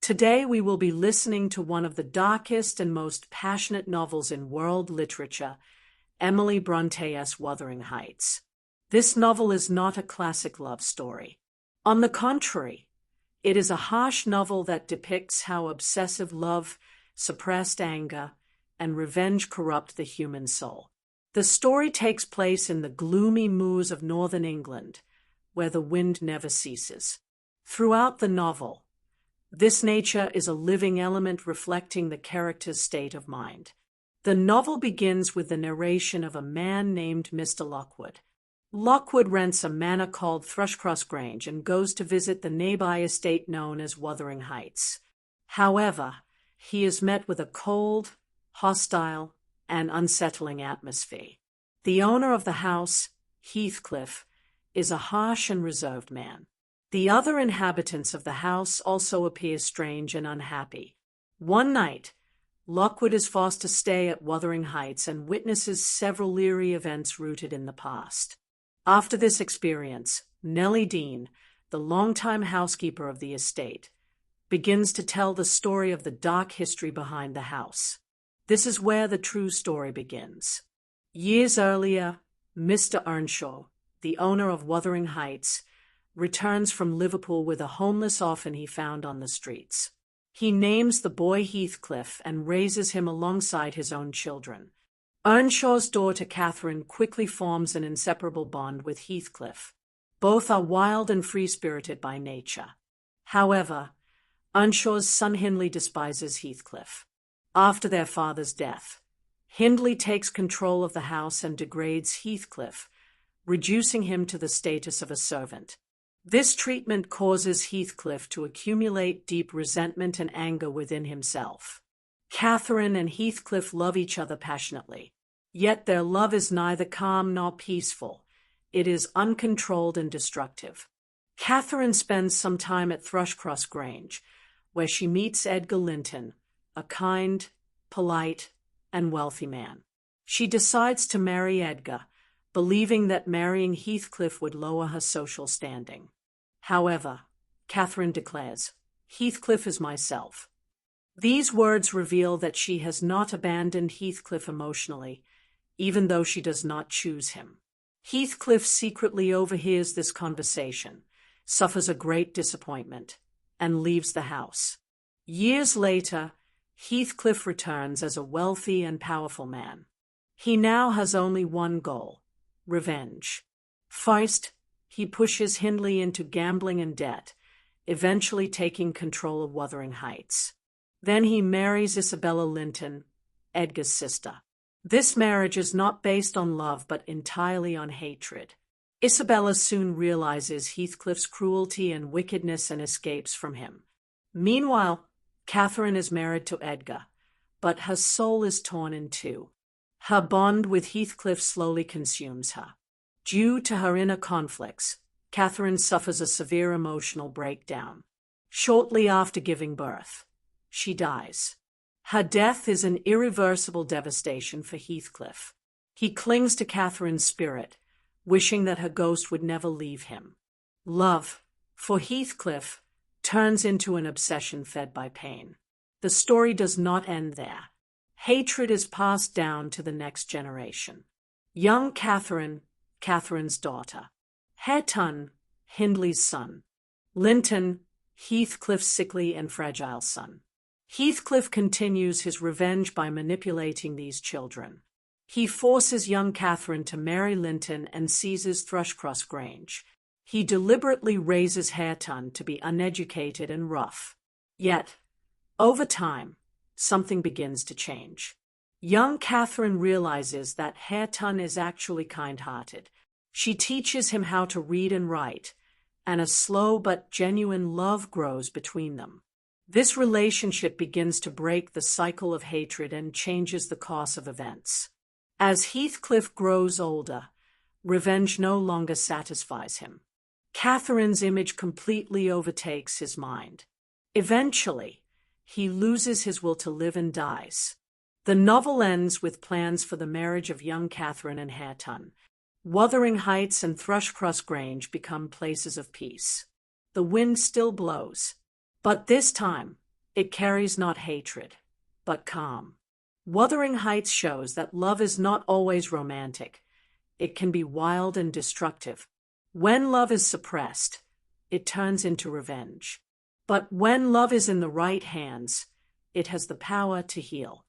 Today we will be listening to one of the darkest and most passionate novels in world literature, Emily Bronté's Wuthering Heights. This novel is not a classic love story. On the contrary, it is a harsh novel that depicts how obsessive love, suppressed anger, and revenge corrupt the human soul. The story takes place in the gloomy moors of northern England, where the wind never ceases. Throughout the novel, this nature is a living element reflecting the character's state of mind. The novel begins with the narration of a man named Mr. Lockwood. Lockwood rents a manor called Thrushcross Grange and goes to visit the nearby estate known as Wuthering Heights. However, he is met with a cold, hostile, and unsettling atmosphere. The owner of the house, Heathcliff, is a harsh and reserved man. The other inhabitants of the house also appear strange and unhappy. One night, Lockwood is forced to stay at Wuthering Heights and witnesses several eerie events rooted in the past. After this experience, Nellie Dean, the longtime housekeeper of the estate, begins to tell the story of the dark history behind the house. This is where the true story begins. Years earlier, Mr. Earnshaw, the owner of Wuthering Heights, returns from Liverpool with a homeless orphan he found on the streets. He names the boy Heathcliff and raises him alongside his own children. Earnshaw's daughter Catherine quickly forms an inseparable bond with Heathcliff. Both are wild and free-spirited by nature. However, Earnshaw's son Hindley despises Heathcliff. After their father's death, Hindley takes control of the house and degrades Heathcliff, reducing him to the status of a servant. This treatment causes Heathcliff to accumulate deep resentment and anger within himself. Catherine and Heathcliff love each other passionately, yet their love is neither calm nor peaceful. It is uncontrolled and destructive. Catherine spends some time at Thrushcross Grange, where she meets Edgar Linton, a kind, polite, and wealthy man. She decides to marry Edgar, believing that marrying Heathcliff would lower her social standing. However, Catherine declares, "Heathcliff is myself." These words reveal that she has not abandoned Heathcliff emotionally, even though she does not choose him. Heathcliff secretly overhears this conversation, suffers a great disappointment, and leaves the house. Years later, Heathcliff returns as a wealthy and powerful man. He now has only one goal: revenge. First, he pushes Hindley into gambling and debt, eventually taking control of Wuthering Heights. Then he marries Isabella Linton, Edgar's sister. This marriage is not based on love but entirely on hatred. Isabella soon realizes Heathcliff's cruelty and wickedness and escapes from him. Meanwhile, Catherine is married to Edgar, but her soul is torn in two. Her bond with Heathcliff slowly consumes her. Due to her inner conflicts, Catherine suffers a severe emotional breakdown. Shortly after giving birth, she dies. Her death is an irreversible devastation for Heathcliff. He clings to Catherine's spirit, wishing that her ghost would never leave him. Love, for Heathcliff, turns into an obsession fed by pain. The story does not end there. Hatred is passed down to the next generation. Young Catherine, Catherine's daughter. Hareton, Hindley's son. Linton, Heathcliff's sickly and fragile son. Heathcliff continues his revenge by manipulating these children. He forces young Catherine to marry Linton and seizes Thrushcross Grange. He deliberately raises Hareton to be uneducated and rough. Yet, over time, something begins to change. Young Catherine realizes that Hareton is actually kind-hearted. She teaches him how to read and write, and a slow but genuine love grows between them. This relationship begins to break the cycle of hatred and changes the course of events. As Heathcliff grows older, revenge no longer satisfies him. Catherine's image completely overtakes his mind. Eventually, he loses his will to live and dies. The novel ends with plans for the marriage of young Catherine and Hareton. Wuthering Heights and Thrushcross Grange become places of peace. The wind still blows, but this time, It carries not hatred, but calm. Wuthering Heights shows that love is not always romantic. It can be wild and destructive. When love is suppressed, it turns into revenge. But when love is in the right hands, it has the power to heal.